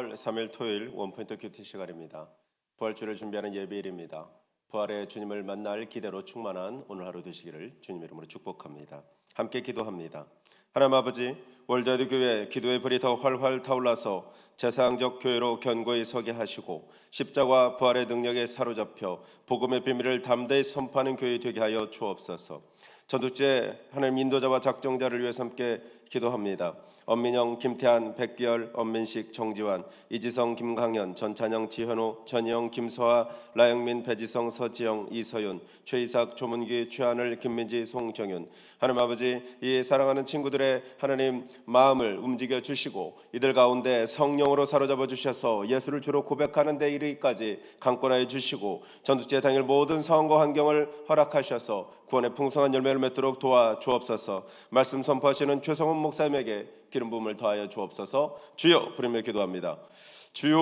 4월 3일 토요일 원포인트 큐티 시간입니다. 부활주를 준비하는 예배일입니다. 부활의 주님을 만날 기대로 충만한 오늘 하루 되시기를 주님 이름으로 축복합니다. 함께 기도합니다. 하나님 아버지, 월드와이드 교회 기도의 불이 더 활활 타올라서 제사장적 교회로 견고히 서게 하시고 십자가 부활의 능력에 사로잡혀 복음의 비밀을 담대히 선포하는 교회 되게 하여 주옵소서. 전도제 하나님 인도자와 작정자를 위해서 함께 기도합니다. 엄민영, 김태한, 백기열, 엄민식, 정지환, 이지성, 김강현, 전찬영, 지현우, 전희영, 김서아, 라영민, 배지성, 서지영, 이서윤, 최이삭, 조문기, 최하늘, 김민지, 송정윤. 하나님 아버지, 이 사랑하는 친구들의 하나님 마음을 움직여 주시고 이들 가운데 성령으로 사로잡아 주셔서 예수를 주로 고백하는 데 이르기까지 강권하여 주시고 전도제 당일 모든 상황과 환경을 허락하셔서 구원의 풍성한 열매를 맺도록 도와 주옵소서. 말씀 선포하시는 최성훈 목사님에게 기름 부음을 더하여 주옵소서. 주여 부르며 기도합니다. 주여.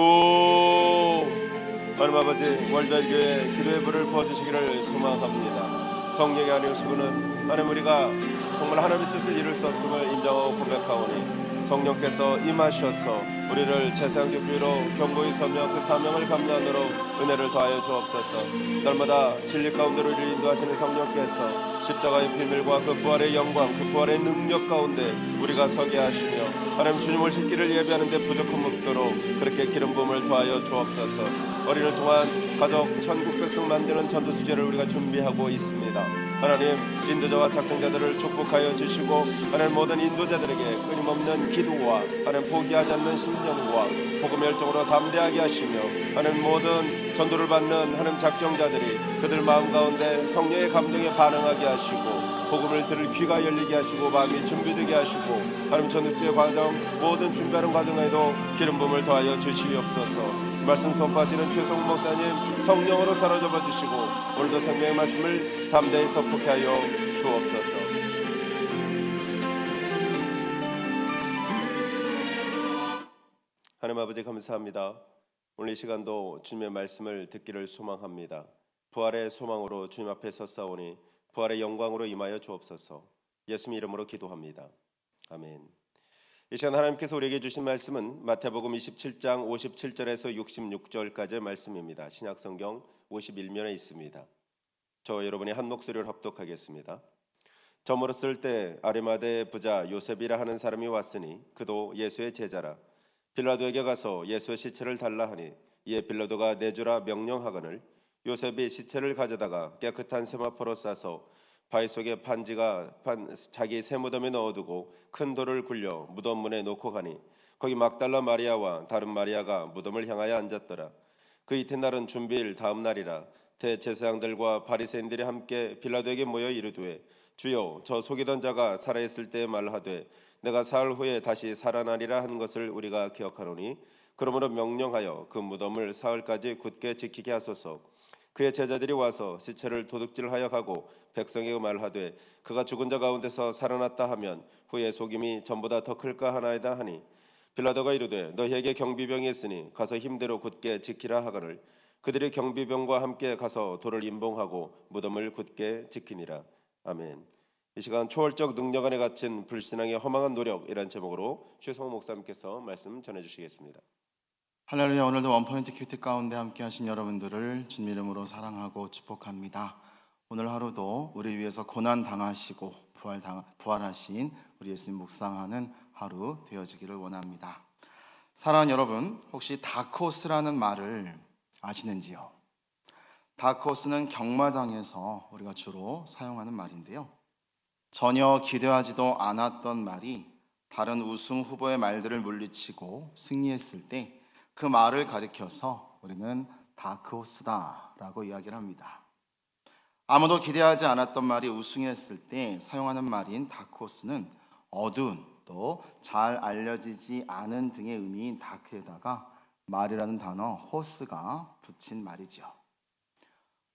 하나님 아버지, 월드와이드 교회 기도의 불을 부어주시기를 소망합니다. 성령이 아니오시고는 하나님 우리가 정말 하나님의 뜻을 이룰 수 없음을 인정하고 고백하오니 성령께서 임하셔서 우리를 제사장적 교회로 견고히 서며 그 사명을 감당하도록 은혜를 더하여 주옵소서. 날마다 진리 가운데로 우리를 인도하시는 성령께서 십자가의 비밀과 그 부활의 영광, 그 부활의 능력 가운데 우리가 서게 하시며 하나님 주님 오실 길을 예배하는 데 부족함 없도록 그렇게 기름 부음을 더하여 주옵소서. 어린을 통한 가족 천국 백성 만드는 전도 주제를 우리가 준비하고 있습니다. 하나님 인도자와 작정자들을 축복하여 주시고 하나님 모든 인도자들에게 끊임없는 기도와 하나님 포기하지 않는 신념과 복음의 열정으로 담대하게 하시며 하나님 모든 전도를 받는 하나님 작정자들이 그들 마음 가운데 성령의 감동에 반응하게 하시고 복음을 들을 귀가 열리게 하시고 마음이 준비되게 하시고 하나님 전도제 과정 모든 준비하는 과정에도 기름 부음을 더하여 주시옵소서. 말씀 선포하시는 최성훈 목사님 성령으로 사로잡아 주시고 오늘도 생명의 말씀을 담대히 선포케 하여 주옵소서. 하나님 아버지 감사합니다. 오늘 이 시간도 주님의 말씀을 듣기를 소망합니다. 부활의 소망으로 주님 앞에 섰사오니 부활의 영광으로 임하여 주옵소서. 예수님 이름으로 기도합니다. 아멘. 이 시간 하나님께서 우리에게 주신 말씀은 마태복음 27장 57절에서 66절까지의 말씀입니다. 신약성경 51면에 있습니다. 저 여러분이 한 목소리를 합독하겠습니다. 저물었을 때 아리마대의 부자 요셉이라 하는 사람이 왔으니 그도 예수의 제자라. 빌라도에게 가서 예수의 시체를 달라 하니 이에 빌라도가 내주라 명령하거늘 요셉이 시체를 가져다가 깨끗한 세마포로 싸서 바위 속에 자기 새 무덤에 넣어두고 큰 돌을 굴려 무덤 문에 놓고 가니 거기 막달라 마리아와 다른 마리아가 무덤을 향하여 앉았더라. 그 이튿날은 준비일 다음 날이라. 대제사장들과 바리새인들이 함께 빌라도에게 모여 이르되 주여 저 속이던 자가 살아있을 때에 말하되 내가 사흘 후에 다시 살아나리라 한 것을 우리가 기억하노니 그러므로 명령하여 그 무덤을 사흘까지 굳게 지키게 하소서. 그의 제자들이 와서 시체를 도둑질하여 가고 백성에게 말하되 그가 죽은 자 가운데서 살아났다 하면 후에 속임이 전보다 더 클까 하나이다 하니 빌라도가 이르되 너희에게 경비병이 있으니 가서 힘대로 굳게 지키라 하거늘 그들이 경비병과 함께 가서 돌을 임봉하고 무덤을 굳게 지키니라. 아멘. 이 시간 초월적 능력 안에 갇힌 불신앙의 허망한 노력이라는 제목으로 최성호 목사님께서 말씀 전해주시겠습니다. 할렐루야. 오늘도 원포인트 큐티 가운데 함께 하신 여러분들을 주님 이름으로 사랑하고 축복합니다. 오늘 하루도 우리 위해서 고난 당하시고 부활하신 우리 예수님 묵상하는 하루 되어지기를 원합니다. 사랑하는 여러분, 혹시 다크호스라는 말을 아시는지요? 다크호스는 경마장에서 우리가 주로 사용하는 말인데요, 전혀 기대하지도 않았던 말이 다른 우승 후보의 말들을 물리치고 승리했을 때 그 말을 가리켜서 우리는 다크호스다라고 이야기를 합니다. 아무도 기대하지 않았던 말이 우승했을 때 사용하는 말인 다크호스는 어두운, 또 잘 알려지지 않은 등의 의미인 다크에다가 말이라는 단어 호스가 붙인 말이죠.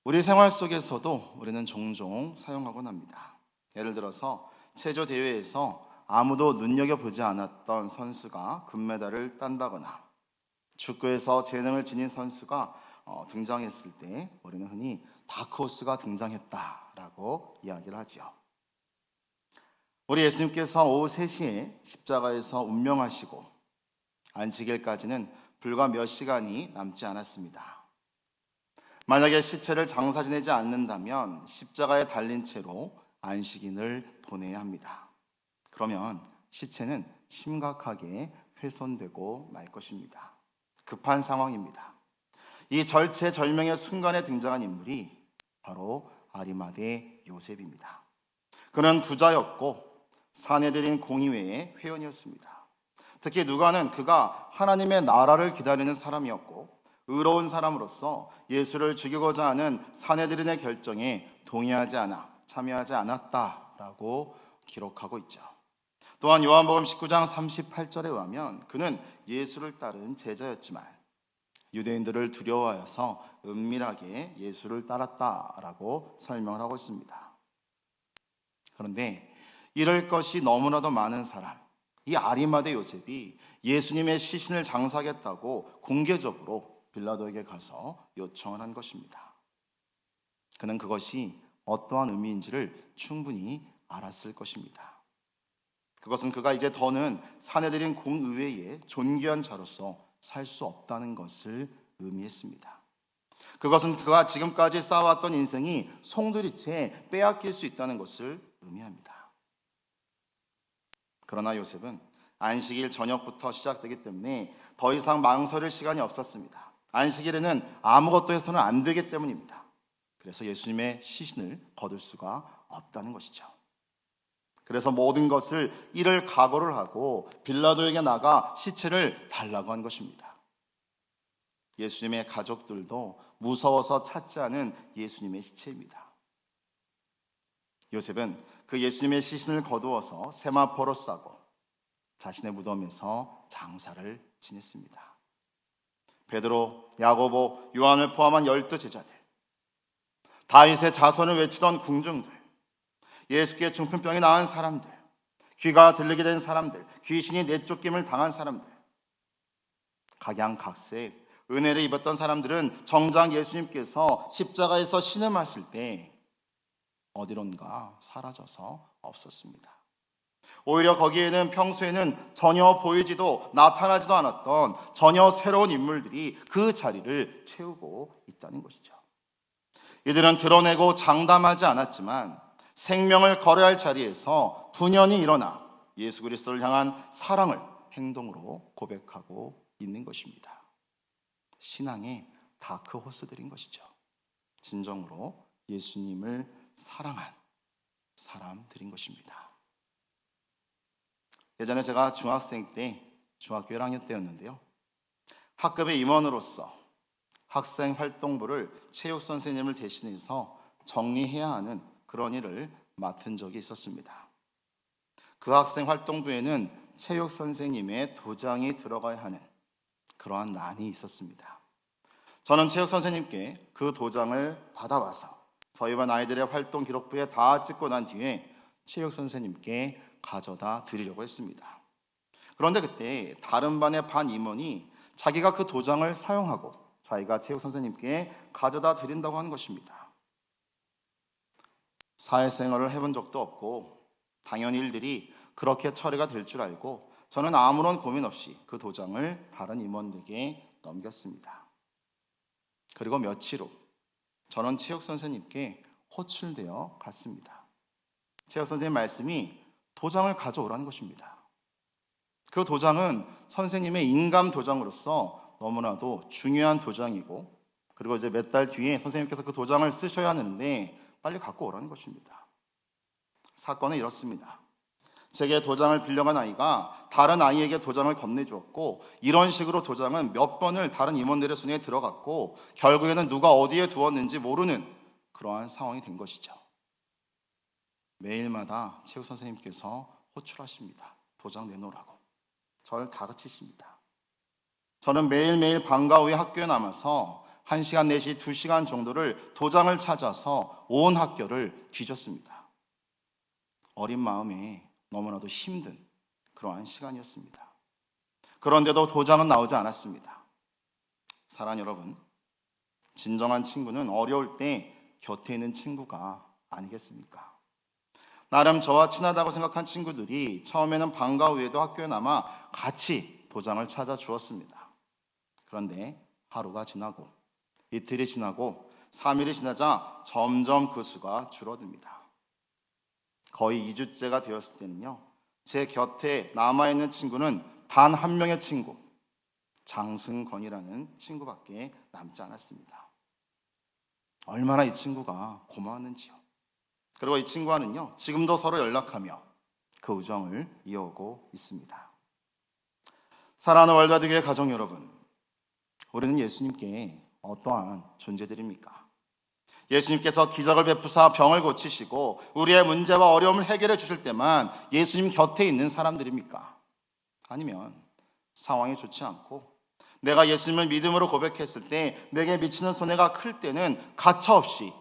우리 생활 속에서도 우리는 종종 사용하곤 합니다. 예를 들어서 체조 대회에서 아무도 눈여겨보지 않았던 선수가 금메달을 딴다거나 축구에서 재능을 지닌 선수가 등장했을 때 우리는 흔히 다크호스가 등장했다라고 이야기를 하죠. 우리 예수님께서 오후 3시에 십자가에서 운명하시고 안식일까지는 불과 몇 시간이 남지 않았습니다. 만약에 시체를 장사 지내지 않는다면 십자가에 달린 채로 안식인을 보내야 합니다. 그러면 시체는 심각하게 훼손되고 말 것입니다. 급한 상황입니다. 이 절체절명의 순간에 등장한 인물이 바로 아리마대 요셉입니다. 그는 부자였고 사내들인 공의회의 회원이었습니다. 특히 누가는 그가 하나님의 나라를 기다리는 사람이었고 의로운 사람으로서 예수를 죽이고자 하는 사내들인의 결정에 동의하지 않아 참여하지 않았다라고 기록하고 있죠. 또한 요한복음 19장 38절에 의하면 그는 예수를 따른 제자였지만 유대인들을 두려워하여서 은밀하게 예수를 따랐다라고 설명을 하고 있습니다. 그런데 이럴 것이 너무나도 많은 사람, 이 아리마대 요셉이 예수님의 시신을 장사하겠다고 공개적으로 빌라도에게 가서 요청을 한 것입니다. 그는 그것이 어떠한 의미인지를 충분히 알았을 것입니다. 그것은 그가 이제 더는 사내들인 공의회의 존귀한 자로서 살 수 없다는 것을 의미했습니다. 그것은 그가 지금까지 쌓아왔던 인생이 송두리째 빼앗길 수 있다는 것을 의미합니다. 그러나 요셉은 안식일 저녁부터 시작되기 때문에 더 이상 망설일 시간이 없었습니다. 안식일에는 아무것도 해서는 안 되기 때문입니다. 그래서 예수님의 시신을 거둘 수가 없다는 것이죠. 그래서 모든 것을 잃을 각오를 하고 빌라도에게 나가 시체를 달라고 한 것입니다. 예수님의 가족들도 무서워서 찾지 않은 예수님의 시체입니다. 요셉은 그 예수님의 시신을 거두어서 세마포로 싸고 자신의 무덤에서 장사를 지냈습니다. 베드로, 야고보, 요한을 포함한 12제자들, 다윗의 자손을 외치던 궁중들, 예수께 중풍병이 나은 사람들, 귀가 들리게 된 사람들, 귀신이 내쫓김을 당한 사람들, 각양각색 은혜를 입었던 사람들은 정작 예수님께서 십자가에서 신음하실 때 어디론가 사라져서 없었습니다. 오히려 거기에는 평소에는 전혀 보이지도 나타나지도 않았던 전혀 새로운 인물들이 그 자리를 채우고 있다는 것이죠. 이들은 드러내고 장담하지 않았지만 생명을 거래할 자리에서 분연히 일어나 예수 그리스도를 향한 사랑을 행동으로 고백하고 있는 것입니다. 신앙의 다크 호스들인 것이죠. 진정으로 예수님을 사랑한 사람들인 것입니다. 예전에 제가 중학생 때 중학교 1학년 때였는데요. 학급의 임원으로서 학생 활동부를 체육 선생님을 대신해서 정리해야 하는 그런 일을 맡은 적이 있었습니다. 그 학생 활동부에는 체육 선생님의 도장이 들어가야 하는 그러한 난이 있었습니다. 저는 체육 선생님께 그 도장을 받아와서 저희 반 아이들의 활동 기록부에 다 찍고 난 뒤에 체육 선생님께 가져다 드리려고 했습니다. 그런데 그때 다른 반의 반 임원이 자기가 그 도장을 사용하고 자기가 체육 선생님께 가져다 드린다고 하는 것입니다. 사회생활을 해본 적도 없고 당연히 일들이 그렇게 처리가 될 줄 알고 저는 아무런 고민 없이 그 도장을 다른 임원에게 넘겼습니다. 그리고 며칠 후 저는 체육 선생님께 호출되어 갔습니다. 체육 선생님 말씀이 도장을 가져오라는 것입니다. 그 도장은 선생님의 인감 도장으로서 너무나도 중요한 도장이고 그리고 이제 몇 달 뒤에 선생님께서 그 도장을 쓰셔야 하는데 빨리 갖고 오라는 것입니다. 사건은 이렇습니다. 제게 도장을 빌려간 아이가 다른 아이에게 도장을 건네주었고 이런 식으로 도장은 몇 번을 다른 임원들의 손에 들어갔고 결국에는 누가 어디에 두었는지 모르는 그러한 상황이 된 것이죠. 매일마다 체육 선생님께서 호출하십니다. 도장 내놓으라고. 저를 다그치십니다. 저는 매일매일 방과 후에 학교에 남아서 1시간 내지 2시간 정도를 도장을 찾아서 온 학교를 뒤졌습니다. 어린 마음에 너무나도 힘든 그러한 시간이었습니다. 그런데도 도장은 나오지 않았습니다. 사랑하는 여러분, 진정한 친구는 어려울 때 곁에 있는 친구가 아니겠습니까? 나름 저와 친하다고 생각한 친구들이 처음에는 방과 후에도 학교에 남아 같이 도장을 찾아 주었습니다. 그런데 하루가 지나고 이틀이 지나고 3일이 지나자 점점 그 수가 줄어듭니다. 거의 2주째가 되었을 때는요, 제 곁에 남아있는 친구는 단 한 명의 친구, 장승건이라는 친구밖에 남지 않았습니다. 얼마나 이 친구가 고마웠는지요. 그리고 이 친구와는요, 지금도 서로 연락하며 그 우정을 이어오고 있습니다. 사랑하는 월드와드교회 가족 여러분, 우리는 예수님께 어떠한 존재들입니까? 예수님께서 기적을 베푸사 병을 고치시고 우리의 문제와 어려움을 해결해 주실 때만 예수님 곁에 있는 사람들입니까? 아니면 상황이 좋지 않고 내가 예수님을 믿음으로 고백했을 때 내게 미치는 손해가 클 때는 가차없이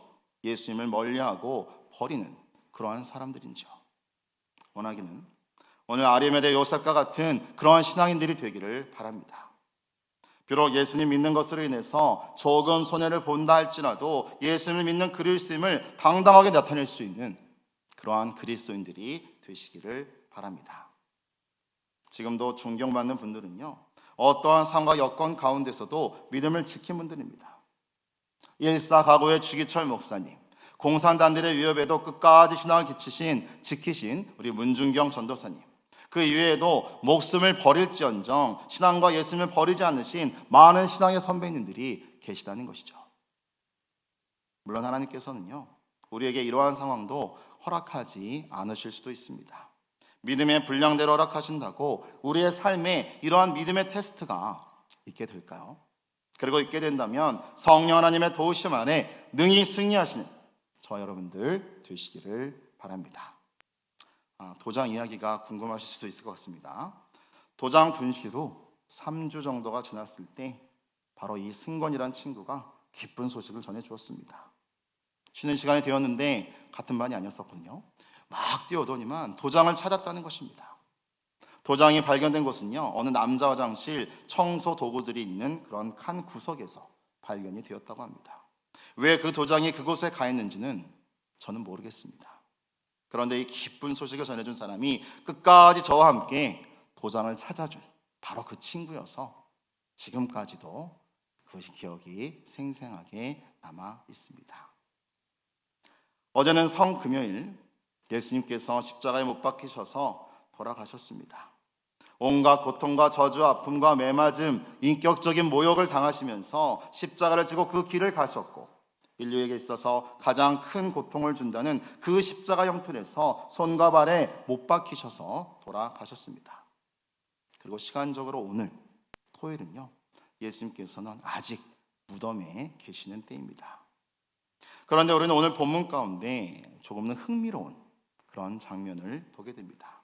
예수님을 멀리하고 버리는 그러한 사람들인지요. 원하기는 오늘 아리마대 요셉과 같은 그러한 신앙인들이 되기를 바랍니다. 비록 예수님 믿는 것으로 인해서 조금 손해를 본다 할지라도 예수님을 믿는 그리스도임을 당당하게 나타낼 수 있는 그러한 그리스도인들이 되시기를 바랍니다. 지금도 존경받는 분들은요, 어떠한 상황과 여건 가운데서도 믿음을 지킨 분들입니다. 일사가고의 주기철 목사님, 공산당들의 위협에도 끝까지 신앙을 지키신 우리 문준경 전도사님, 그 이외에도 목숨을 버릴지언정 신앙과 예수님을 버리지 않으신 많은 신앙의 선배님들이 계시다는 것이죠. 물론 하나님께서는요, 우리에게 이러한 상황도 허락하지 않으실 수도 있습니다. 믿음의 분량대로 허락하신다고 우리의 삶에 이러한 믿음의 테스트가 있게 될까요? 그리고 있게 된다면 성령 하나님의 도우심 안에 능히 승리하시는 저와 여러분들 되시기를 바랍니다. 도장 이야기가 궁금하실 수도 있을 것 같습니다. 도장 분실 후 3주 정도가 지났을 때 바로 이 승건이란 친구가 기쁜 소식을 전해주었습니다. 쉬는 시간이 되었는데 같은 반이 아니었었군요. 막 뛰어오더니만 도장을 찾았다는 것입니다. 도장이 발견된 곳은요, 어느 남자 화장실 청소 도구들이 있는 그런 칸 구석에서 발견이 되었다고 합니다. 왜 그 도장이 그곳에 가 있는지는 저는 모르겠습니다. 그런데 이 기쁜 소식을 전해준 사람이 끝까지 저와 함께 도장을 찾아준 바로 그 친구여서 지금까지도 그것이 기억이 생생하게 남아 있습니다. 어제는 성금요일, 예수님께서 십자가에 못 박히셔서 돌아가셨습니다. 온갖 고통과 저주, 아픔과 매맞음, 인격적인 모욕을 당하시면서 십자가를 지고 그 길을 가셨고 인류에게 있어서 가장 큰 고통을 준다는 그 십자가 형틀에서 손과 발에 못 박히셔서 돌아가셨습니다. 그리고 시간적으로 오늘 토요일은요, 예수님께서는 아직 무덤에 계시는 때입니다. 그런데 우리는 오늘 본문 가운데 조금은 흥미로운 그런 장면을 보게 됩니다.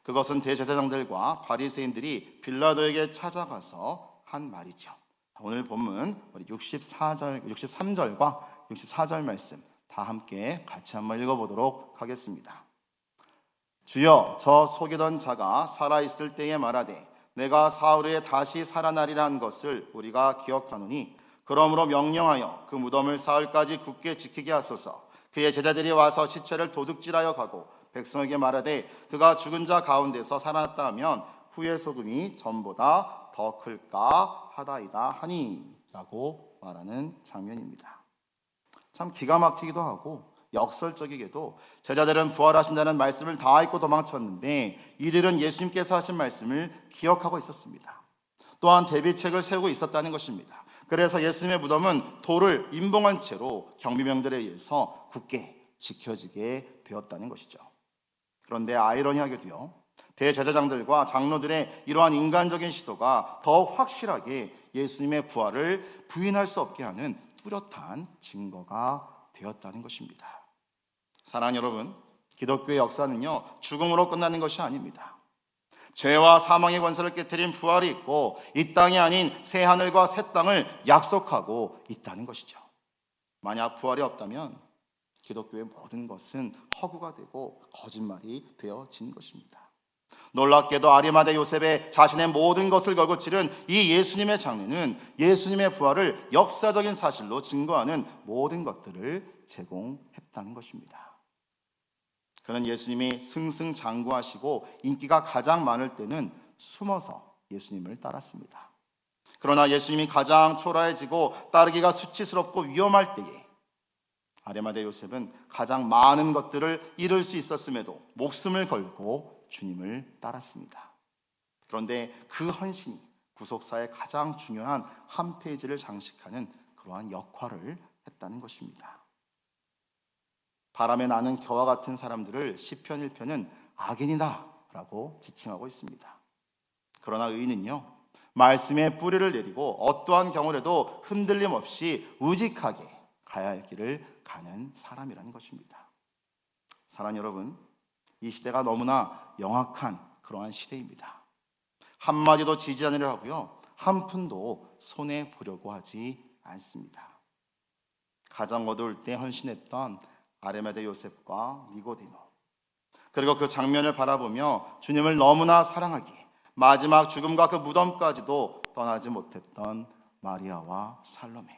그것은 대제사장들과 바리새인들이 빌라도에게 찾아가서 한 말이죠. 오늘 본문 63절과 64절 말씀 다 함께 같이 한번 읽어보도록 하겠습니다. 주여, 저 속이던 자가 살아있을 때에 말하되 내가 사흘 후에 다시 살아나리라 한 것을 우리가 기억하노니 그러므로 명령하여 그 무덤을 사흘까지 굳게 지키게 하소서. 그의 제자들이 와서 시체를 도둑질하여 가고 백성에게 말하되 그가 죽은 자 가운데서 살아났다 하면 후의 소금이 전보다 더 클까 하다이다 하니 라고 말하는 장면입니다. 참 기가 막히기도 하고 역설적이게도 제자들은 부활하신다는 말씀을 다 잊고 도망쳤는데 이들은 예수님께서 하신 말씀을 기억하고 있었습니다. 또한 대비책을 세우고 있었다는 것입니다. 그래서 예수님의 무덤은 돌을 임봉한 채로 경비병들에 의해서 굳게 지켜지게 되었다는 것이죠. 그런데 아이러니하게도요, 대제사장들과 장로들의 이러한 인간적인 시도가 더욱 확실하게 예수님의 부활을 부인할 수 없게 하는 뚜렷한 증거가 되었다는 것입니다. 사랑하는 여러분, 기독교의 역사는요, 죽음으로 끝나는 것이 아닙니다. 죄와 사망의 권세를 깨뜨린 부활이 있고 이 땅이 아닌 새 하늘과 새 땅을 약속하고 있다는 것이죠. 만약 부활이 없다면 기독교의 모든 것은 허구가 되고 거짓말이 되어진 것입니다. 놀랍게도 아리마대 요셉의 자신의 모든 것을 걸고 치른 이 예수님의 장례는 예수님의 부활을 역사적인 사실로 증거하는 모든 것들을 제공했다는 것입니다. 그는 예수님이 승승장구하시고 인기가 가장 많을 때는 숨어서 예수님을 따랐습니다. 그러나 예수님이 가장 초라해지고 따르기가 수치스럽고 위험할 때에 아리마대 요셉은 가장 많은 것들을 잃을 수 있었음에도 목숨을 걸고 주님을 따랐습니다. 그런데 그 헌신이 구속사의 가장 중요한 한 페이지를 장식하는 그러한 역할을 했다는 것입니다. 바람에 나는 겨와 같은 사람들을 시편 1편은 악인이다 라고 지칭하고 있습니다. 그러나 의인은요, 말씀의 뿌리를 내리고 어떠한 경우라도 흔들림 없이 우직하게 가야 할 길을 가는 사람이라는 것입니다. 사랑하는 여러분, 이 시대가 너무나 영악한 그러한 시대입니다. 한마디도 지지 않으려 하고요, 한 푼도 손해 보려고 하지 않습니다. 가장 어두울 때 헌신했던 아리마대 요셉과 니고데모, 그리고 그 장면을 바라보며 주님을 너무나 사랑하기에 마지막 죽음과 그 무덤까지도 떠나지 못했던 마리아와 살로메,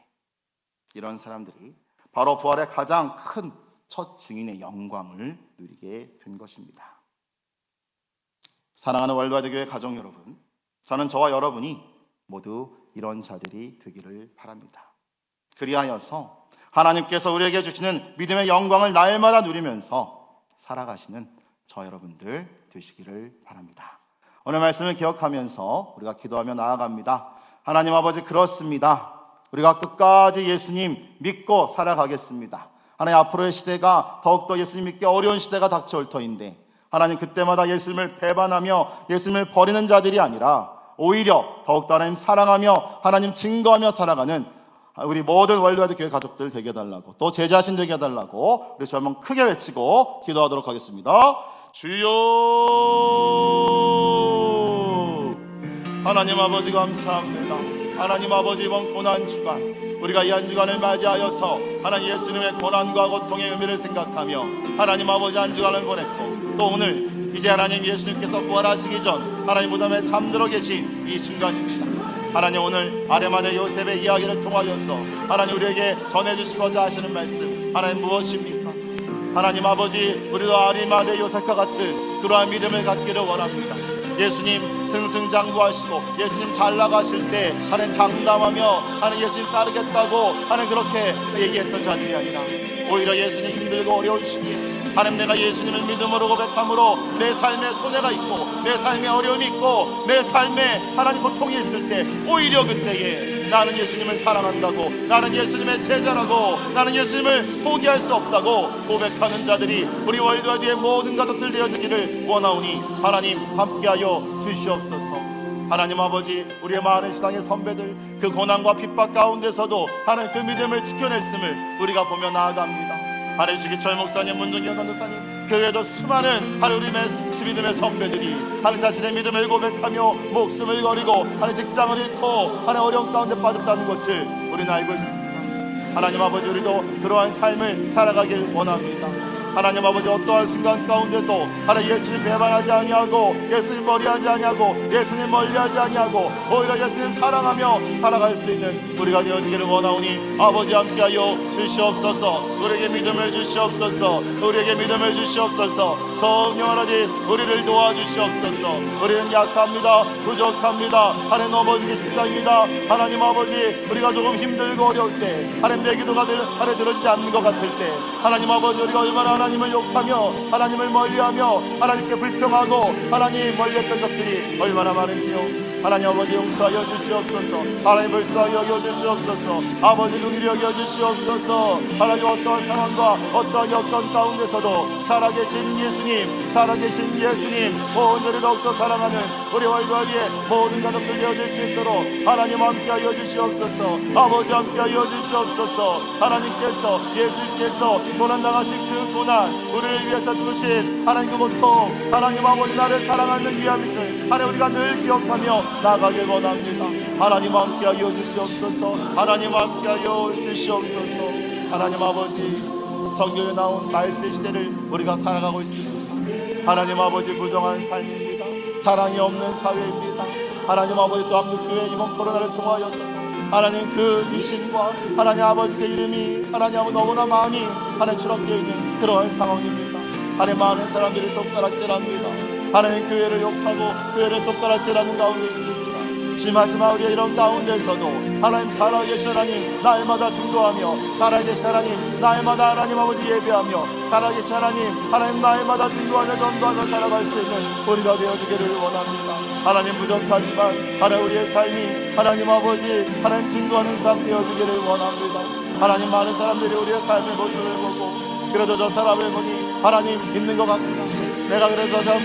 이런 사람들이 바로 부활의 가장 큰 첫 증인의 영광을 누리게 된 것입니다. 사랑하는 월드와이드 교회 가족 여러분, 저는 저와 여러분이 모두 이런 자들이 되기를 바랍니다. 그리하여서 하나님께서 우리에게 주시는 믿음의 영광을 날마다 누리면서 살아가시는 저 여러분들 되시기를 바랍니다. 오늘 말씀을 기억하면서 우리가 기도하며 나아갑니다. 하나님 아버지, 그렇습니다. 우리가 끝까지 예수님 믿고 살아가겠습니다. 하나님, 앞으로의 시대가 더욱더 예수님 믿기 어려운 시대가 닥쳐올 터인데 하나님, 그때마다 예수님을 배반하며 예수님을 버리는 자들이 아니라 오히려 더욱더 하나님 사랑하며 하나님 증거하며 살아가는 우리 모든 월드와이드 교회 가족들 되게 해달라고, 또 제 자신 되게 해달라고 우리 한번 크게 외치고 기도하도록 하겠습니다. 주여, 하나님 아버지 감사합니다. 하나님 아버지, 이번 고난주간 우리가 이 한 주간을 맞이하여서 하나님 예수님의 고난과 고통의 의미를 생각하며 하나님 아버지 한 주간을 보냈고, 또 오늘 이제 하나님 예수님께서 부활하시기 전 하나님 무덤에 잠들어 계신 이 순간입니다. 하나님, 오늘 아리마대 요셉의 이야기를 통하여서 하나님 우리에게 전해주시고자 하시는 말씀 하나님 무엇입니까? 하나님 아버지, 우리도 아리마대 요셉과 같은 그러한 믿음을 갖기를 원합니다. 예수님 승승장구하시고 예수님 잘 나가실 때 하나님 장담하며 하나님 예수님 따르겠다고 하나님 그렇게 얘기했던 자들이 아니라 오히려 예수님 힘들고 어려운 시기에 하나님, 내가 예수님을 믿음으로 고백함으로 내 삶에 손해가 있고 내 삶에 어려움이 있고 내 삶에 하나님 고통이 있을 때 오히려 그때에 나는 예수님을 사랑한다고, 나는 예수님의 제자라고, 나는 예수님을 포기할 수 없다고 고백하는 자들이 우리 월드와이드의 모든 가족들 되어지기를 원하오니 하나님 함께하여 주시옵소서. 하나님 아버지, 우리의 많은 신앙의 선배들 그 고난과 핍박 가운데서도 하나님 그 믿음을 지켜냈음을 우리가 보며 나아갑니다. 하나님, 주기철 목사님, 문중현 전도사님, 그 외에도 수많은 하나님 우리 믿음의 선배들이 하나님 자신의 믿음을 고백하며 목숨을 걸고 하나님 직장을 잃고 하나님 어려운 가운데 빠졌다는 것을 우리는 알고 있습니다. 하나님 아버지, 우리도 그러한 삶을 살아가길 원합니다. 하나님 아버지, 어떠한 순간 가운데도 하나님 예수님 배반하지 아니하고 예수님 멀리하지 아니하고 예수님 멀리하지 아니하고 오히려 예수님 사랑하며 살아갈 수 있는 우리가 되어지기를 원하오니 아버지 함께하여 주시옵소서. 우리에게 믿음을 주시옵소서. 우리에게 믿음을 주시옵소서. 성령 하나님, 우리를 도와주시옵소서. 우리는 약합니다. 부족합니다. 하나님, 넘어지기 십상입니다. 하나님 아버지, 우리가 조금 힘들고 어려울 때 하나님 내 기도가 하나님 들어지지 않는 것 같을 때 하나님 아버지, 우리가 얼마나 하나님을 욕하며 하나님을 멀리하며 하나님께 불평하고 하나님 멀리했던 적들이 얼마나 많은지요. 하나님 아버지, 용서하여 주시옵소서. 하나님 불쌍히 여겨주시옵소서. 아버지 긍휼히 여겨주시옵소서. 하나님, 어떠한 상황과 어떠한 여건 가운데서도 살아계신 예수님, 살아계신 예수님 온전히 더욱더 사랑하는 우리 월드와이드의 모든 가족들 되어질 수 있도록 하나님 함께하여 주시옵소서. 아버지 함께하여 주시옵소서. 하나님께서 예수님께서 고난당하신 그 고난, 우리를 위해서 죽으신 하나님 그 고통, 하나님 아버지 나를 사랑하는 위함이실 하나님 우리가 늘 기억하며 나가길 원합니다. 하나님 함께하여 주시옵소서. 하나님 함께하여 주시옵소서. 하나님 아버지, 성경에 나온 말세 시대를 우리가 살아가고 있습니다. 하나님 아버지, 부정한 삶입니다. 사랑이 없는 사회입니다. 하나님 아버지, 또 한국교회 이번 코로나를 통하여서 하나님 그 미신과 하나님 아버지 그 이름이 하나님 아버지 너무나 많이 하나님 추락되어 있는 그러한 상황입니다. 하나님, 많은 사람들이 손가락질합니다. 하나님, 교회를 욕하고 교회를 손가락질하는 가운데 있습니다. 주님 하지만 우리의 이런 가운데서도 하나님 살아계신 하나님 날마다 증거하며 살아계신 하나님 날마다 하나님 아버지 예배하며 살아계신 하나님 날마다 증거하며 전도하며 살아갈 수 있는 우리가 되어주기를 원합니다. 하나님 부족하지만 하나님 우리의 삶이 하나님 아버지 하나님 증거하는 삶 되어주기를 원합니다. 하나님 많은 사람들이 우리의 삶의 모습을 보고 그래도 저 사람을 보니 하나님 있는 것 같구나, 내가 그래서 저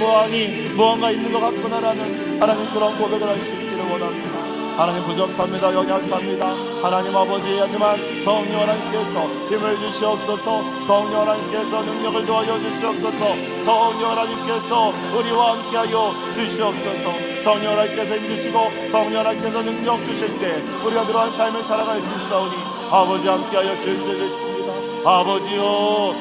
무언가 있는 것 같구나라는 하나님 그런 고백을 할 수 있기를 원합니다. 하나님 부족합니다. 연약합니다. 하나님 아버지 하지만 성령 하나님께서 힘을 주시옵소서. 성령 하나님께서 능력을 도와줘 주시옵소서. 성령 하나님께서 우리와 함께하여 주시옵소서. 성령 하나님께서 힘주시고 성령 하나님께서 능력 주실 때 우리가 그러한 삶을 살아갈 수 있사오니 아버지 함께하여 주실 줄 믿습니다. 아버지요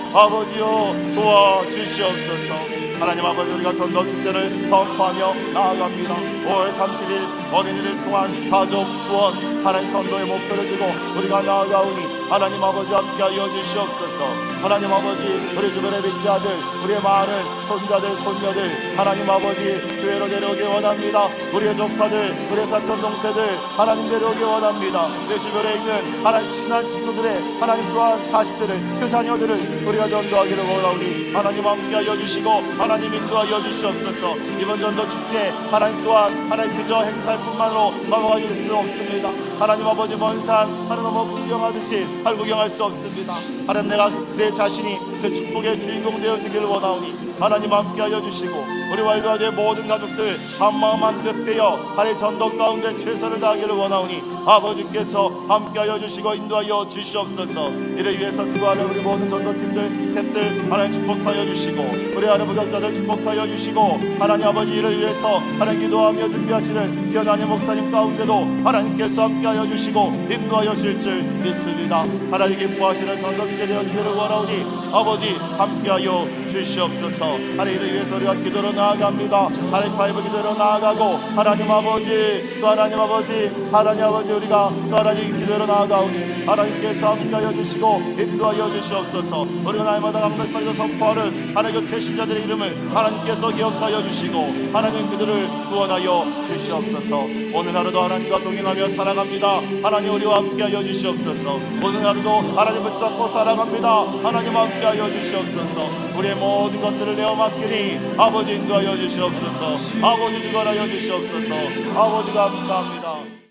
도와주시옵소서. 하나님 아버지 우리가 전도 축제를 선포하며 나아갑니다. 5월 30일 어린이를 통한 가족 구원 하나님 전도의 목표를 두고 우리가 나아가오니 하나님 아버지 함께하여 주시옵소서. 하나님 아버지 우리 주변의 믿지 아들 우리의 많은 손자들 손녀들 하나님 아버지 교회로 데려오기 원합니다. 우리의 조카들 우리의 사촌 동생들 하나님 데려오기 원합니다. 내 주변에 있는 하나님 친한 친구들의 하나님 또한 자식들을 그 자녀들을 우리가 전도하기를 원하오니 하나님 함께하여 주시고 하나님 인도하여 주시옵소서. 이번 전도 축제 하나님 또한 하나님 그저 행사일 뿐만으로 넘어갈 수 없습니다. 하나님 아버지 먼 산 하나님 너무 구경하듯이 구경할 수 없습니다. 하나님 내가 내 자신이 그 축복의 주인공 되어주기를 원하오니 하나님 함께하여 주시고 우리와 일가족의 모든 가족들 한마음 한뜻되어 하나님 전도 가운데 최선을 다하기를 원하오니 아버지께서 함께하여 주시고 인도하여 주시옵소서. 이를 위해서 수고하는 우리 모든 전도팀들 스태프들 하나님 축복하여 주시고 우리 하나님 부역자들 축복하여 주시고 하나님 아버지 이를 위해서 하나님 기도하며 준비하시는 변하님 목사님 가운데도 하나님께서 함께하여 주시고 인도하여 주실 줄 믿습니다. 하나님 기뻐하시는 전도축제 되어지기를 원하오니 아버지 함께하여 주시옵소서. 하나님 이를 위해서 우리가 기도로 나아갑니다. 하나님 바이브 기도로 나아가고 하나님 아버지 또 하나님 아버지 우리가 또 하나님 기도로 나아가오니 하나님께서 함께하여 주시고 인도하여 주시옵소서. 우리가 날마다 감독상에서 선포하는 하나님 그 태신자들의 이름을 하나님께서 기억하여 주시고 하나님 그들을 구원하여 주시옵소서. 오늘 하루도 하나님과 동행하며 살아갑니다. 하나님 우리와 함께하여 주시옵소서. 오늘 하루도 하나님 붙잡고 살아갑니다. 하나님 함께하여 주시옵소서. 우리의 모든 것들을 내어 맡기니 아버지 인도하여 주시옵소서. 아버지 주관하여 주시옵소서. 아버지 감사합니다.